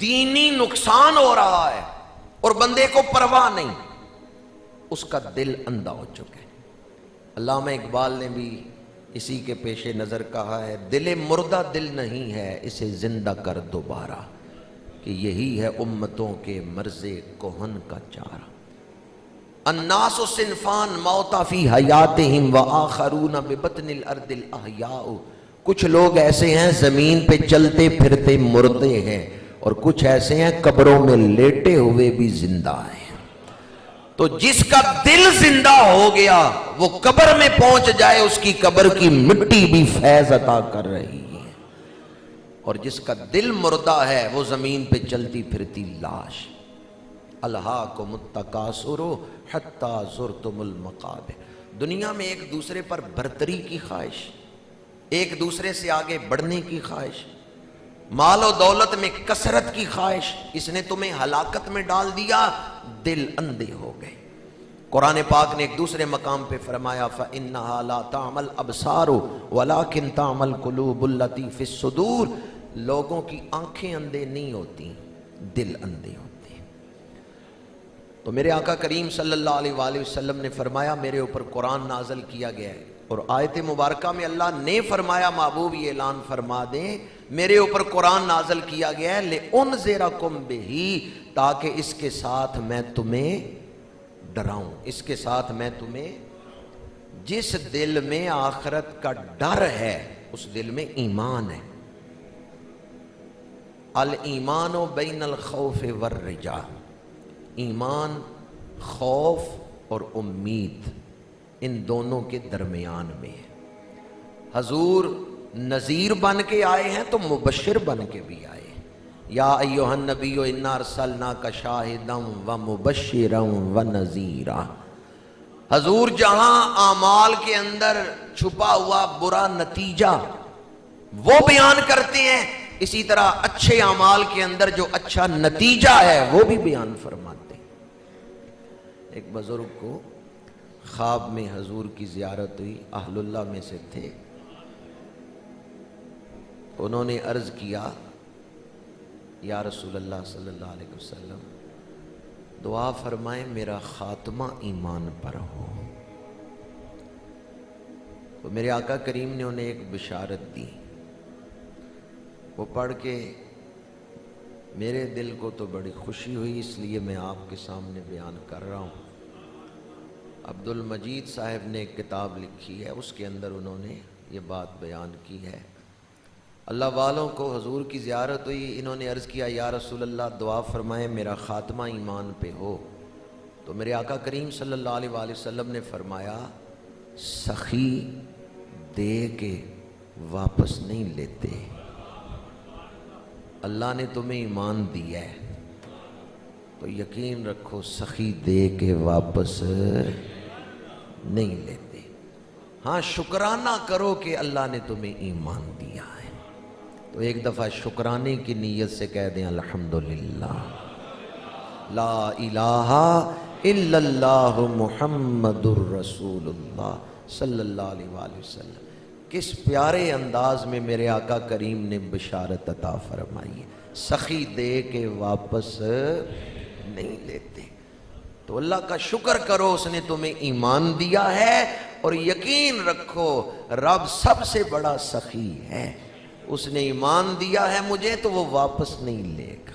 دینی نقصان ہو رہا ہے اور بندے کو پرواہ نہیں، اس کا دل اندھا ہو چکا ہے۔ علامہ اقبال نے بھی اسی کے پیش نظر کہا ہے، دل مردہ دل نہیں ہے اسے زندہ کر دوبارہ، کہ یہی ہے امتوں کے مرض کہن کا چارہ۔ الناس صنفان موتا فی حیاتہم وآخرون ببطن الارض الاحیاء، کچھ لوگ ایسے ہیں زمین پہ چلتے پھرتے مردے ہیں، اور کچھ ایسے ہیں قبروں میں لیٹے ہوئے بھی زندہ ہیں۔ تو جس کا دل زندہ ہو گیا وہ قبر میں پہنچ جائے، اس کی قبر کی مٹی بھی فیض عطا کر رہی ہے، اور جس کا دل مردہ ہے وہ زمین پہ چلتی پھرتی لاش۔ الہاکم التکاثر حتی زرتم المقابر، دنیا میں ایک دوسرے پر برتری کی خواہش، ایک دوسرے سے آگے بڑھنے کی خواہش، مال و دولت میں کثرت کی خواہش، اس نے تمہیں ہلاکت میں ڈال دیا، دل اندھے ہو گئے۔ قرآن پاک نے ایک دوسرے مقام پہ فرمایا فَإِنَّهَا لَا تَعْمَى الْأَبْصَارُ وَلَكِنْ تَعْمَى الْقُلُوبُ الَّتِي فِي الصُّدُورِ، لوگوں کی آنکھیں اندھے نہیں ہوتی، دل اندھے ہوتے ہیں۔ تو میرے آقا کریم صلی اللہ علیہ وآلہ وسلم نے فرمایا میرے اوپر قرآن نازل کیا گیا ہے، اور آیت مبارکہ میں اللہ نے فرمایا محبوب یہ اعلان فرما دیں میرے اوپر قرآن نازل کیا گیا ہے لِأُنذِرَكُمْ بِهِ، تاکہ اس کے ساتھ میں تمہیں ڈراؤں، اس کے ساتھ میں تمہیں، جس دل میں آخرت کا ڈر ہے اس دل میں ایمان ہے۔ الایمان بین الخوف والرجاء، ایمان خوف اور امید ان دونوں کے درمیان میں ہے۔ حضور نذیر بن کے آئے ہیں تو مبشر بن کے بھی آئے ہیں۔ یا ایھا النبی انا ارسلناک شاہدا ومبشرا ونذیرا، حضور جہاں اعمال کے اندر چھپا ہوا برا نتیجہ وہ بیان کرتے ہیں، اسی طرح اچھے اعمال کے اندر جو اچھا نتیجہ ہے وہ بھی بیان فرماتے ہیں۔ ایک بزرگ کو خواب میں حضور کی زیارت ہوئی، اہل اللہ میں سے تھے، انہوں نے عرض کیا یا رسول اللہ صلی اللہ علیہ وسلم دعا فرمائیں میرا خاتمہ ایمان پر ہو۔ تو میرے آقا کریم نے انہیں ایک بشارت دی، وہ پڑھ کے میرے دل کو تو بڑی خوشی ہوئی، اس لیے میں آپ کے سامنے بیان کر رہا ہوں۔ عبد المجید صاحب نے ایک کتاب لکھی ہے، اس کے اندر انہوں نے یہ بات بیان کی ہے۔ اللہ والوں کو حضور کی زیارت ہوئی، انہوں نے عرض کیا یا رسول اللہ دعا فرمائیں میرا خاتمہ ایمان پہ ہو۔ تو میرے آقا کریم صلی اللہ علیہ وآلہ وسلم نے فرمایا سخی دے کے واپس نہیں لیتے، اللہ نے تمہیں ایمان دیا ہے تو یقین رکھو سخی دے کے واپس نہیں لیتے، ہاں شکرانہ کرو کہ اللہ نے تمہیں ایمان دیا ہے۔ تو ایک دفعہ شکرانے کی نیت سے کہہ دیں الحمدللہ لا الہ الا اللہ محمد الرسول اللہ صلی اللہ علیہ وآلہ وسلم۔ کس پیارے انداز میں میرے آقا کریم نے بشارت عطا فرمائی ہے، سخی دے کے واپس نہیں لیتے۔ تو اللہ کا شکر کرو اس نے تمہیں ایمان دیا ہے، اور یقین رکھو رب سب سے بڑا سخی ہے، اس نے ایمان دیا ہے مجھے تو وہ واپس نہیں لے گا۔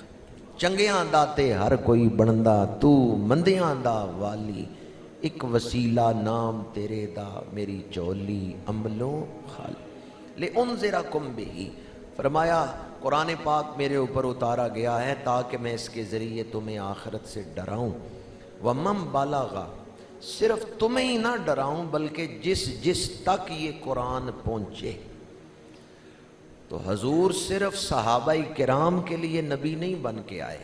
چنگیاں داتے ہر کوئی بندا تو مندیاں دا والی، ایک وسیلہ نام تیرے دا میری چولی عملوں خالی لِأُنذِرَكُمْ بِهِ، فرمایا قرآن پاک میرے اوپر اتارا گیا ہے تاکہ میں اس کے ذریعے تمہیں آخرت سے ڈراؤں۔ وَمَنْ بَلَغَ، صرف تمہیں ہی نہ ڈراؤں بلکہ جس جس تک یہ قرآن پہنچے۔ تو حضور صرف صحابہ کرام کے لیے نبی نہیں بن کے آئے،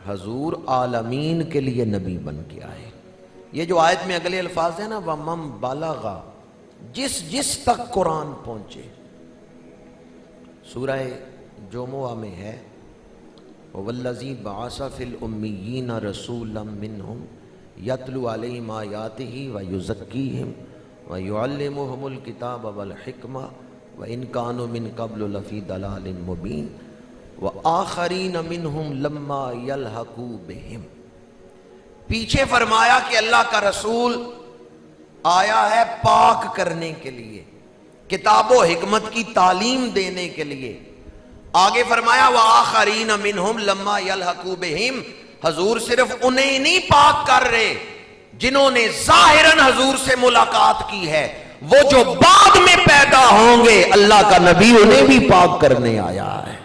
حضور عالمین کے لیے نبی بن کے آئے۔ یہ جو آیت میں اگلے الفاظ ہیں نا وَمَنْ بَلَغَ، جس جس تک قرآن پہنچے۔ سورہ جمعہ میں ہے وَالَّذِي بَعَثَ فِي الْأُمِّيِّينَ رَسُولًا مِّنْهُمْ يَتْلُو عَلَيْهِمْ آيَاتِهِ وَيُزَكِّيهِمْ وَيُعَلِّمُهُمُ الْكِتَابَ وَالْحِكْمَةَ وَإِنْ كَانُوا مِنْ قَبْلُ لَفِي ضَلَالٍ مُبِينٍ۔ وآخرین منہم لما یلحقوا بہم، پیچھے فرمایا کہ اللہ کا رسول آیا ہے پاک کرنے کے لیے، کتاب و حکمت کی تعلیم دینے کے لیے۔ آگے فرمایا وآخرین منہم لما یلحقوا بہم، حضور صرف انہیں نہیں پاک کر رہے جنہوں نے ظاہراً حضور سے ملاقات کی ہے، وہ جو بعد میں پیدا ہوں گے اللہ کا نبی انہیں بھی پاک کرنے آیا ہے۔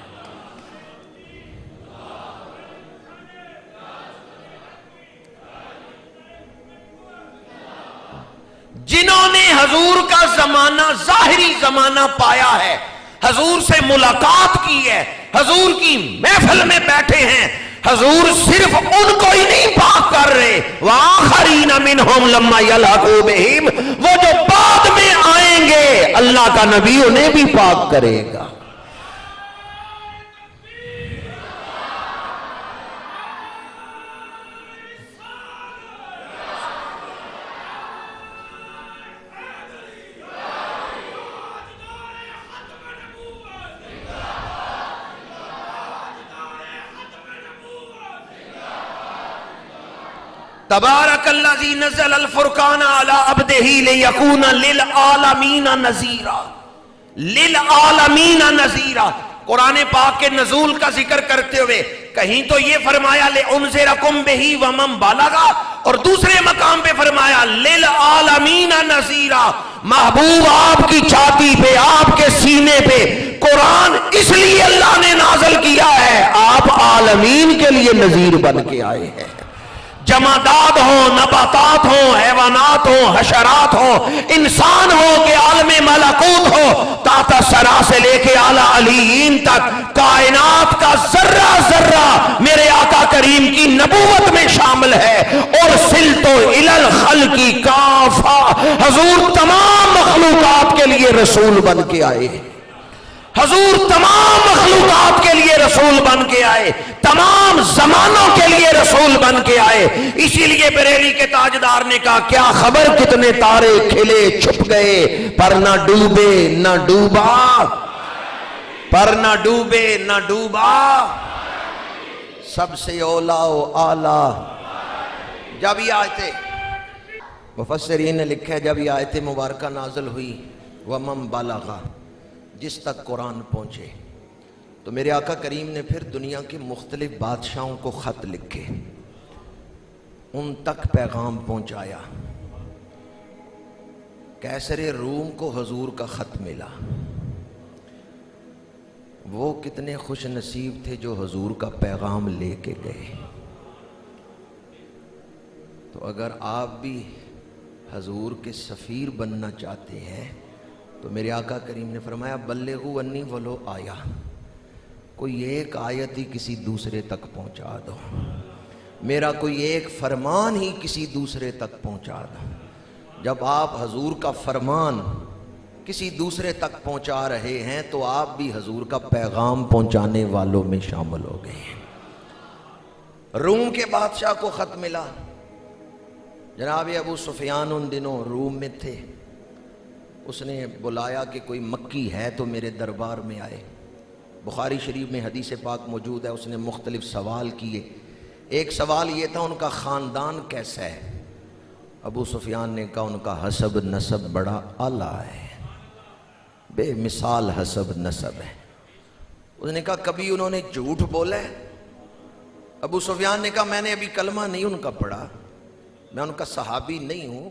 جنہوں نے حضور کا زمانہ ظاہری زمانہ پایا ہے، حضور سے ملاقات کی ہے، حضور کی محفل میں بیٹھے ہیں، حضور صرف ان کو ہی نہیں پاک کر رہے، وآخرین منہم لما یلحقوا بہم، وہ جو بعد میں آئیں گے اللہ کا نبی انہیں بھی پاک کرے گا۔ تبارک الذی نزل الفرقان علی عبدہ لیکون للعالمین نذیرا، للعالمین نذیرا۔ قرآن پاک کے نزول کا ذکر کرتے ہوئے کہیں تو یہ فرمایا لانذرکم بہ ومن بلغ، اور دوسرے مقام پہ فرمایا للعالمین نذیرا۔ محبوب آپ کی چھاتی پہ، آپ کے سینے پہ قرآن اس لیے اللہ نے نازل کیا ہے، آپ عالمین کے لیے نذیر بن کے آئے ہیں۔ جمادات ہوں، نباتات ہوں، حیوانات ہوں، حشرات ہوں، انسان ہو کہ عالم ملکوت ہو، تحت سرا سے لے کے اعلی علیین تک کائنات کا ذرہ ذرہ میرے آقا کریم کی نبوت میں شامل ہے۔ اور سلتو الی الخلق کافہ، حضور تمام مخلوقات کے لیے رسول بن کے آئے، حضور تمام مخلوقات کے لیے رسول بن کے آئے، تمام زمانوں کے لیے رسول بن کے آئے۔ اسی لیے بریلی کے تاجدار نے کہا کیا خبر کتنے تارے کھلے چھپ گئے، پر نہ ڈوبے نہ ڈوبا، پر نہ ڈوبے نہ ڈوبا، سب سے اولا و اعلی۔ جب یہ آیتیں مفسرین نے لکھا ہے، جب یہ آیت مبارکہ نازل ہوئی ومن بلغ، جس تک قرآن پہنچے، تو میرے آقا کریم نے پھر دنیا کے مختلف بادشاہوں کو خط لکھے، ان تک پیغام پہنچایا۔ قیصر روم کو حضور کا خط ملا، وہ کتنے خوش نصیب تھے جو حضور کا پیغام لے کے گئے۔ تو اگر آپ بھی حضور کے سفیر بننا چاہتے ہیں تو میرے آقا کریم نے فرمایا بلغوا انی ولو آیا، کوئی ایک آیت ہی کسی دوسرے تک پہنچا دو، میرا کوئی ایک فرمان ہی کسی دوسرے تک پہنچا دو۔ جب آپ حضور کا فرمان کسی دوسرے تک پہنچا رہے ہیں تو آپ بھی حضور کا پیغام پہنچانے والوں میں شامل ہو گئے ہیں۔ روم کے بادشاہ کو خط ملا، جناب ابو سفیان ان دنوں روم میں تھے، اس نے بلایا کہ کوئی مکی ہے تو میرے دربار میں آئے۔ بخاری شریف میں حدیث پاک موجود ہے، اس نے مختلف سوال کیے۔ ایک سوال یہ تھا ان کا خاندان کیسا ہے؟ ابو سفیان نے کہا ان کا حسب نسب بڑا اعلیٰ ہے، بے مثال حسب نسب ہے۔ اس نے کہا کبھی انہوں نے جھوٹ بولا ہے؟ ابو سفیان نے کہا میں نے ابھی کلمہ نہیں ان کا پڑھا، میں ان کا صحابی نہیں ہوں،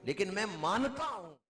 لیکن میں مانتا ہوں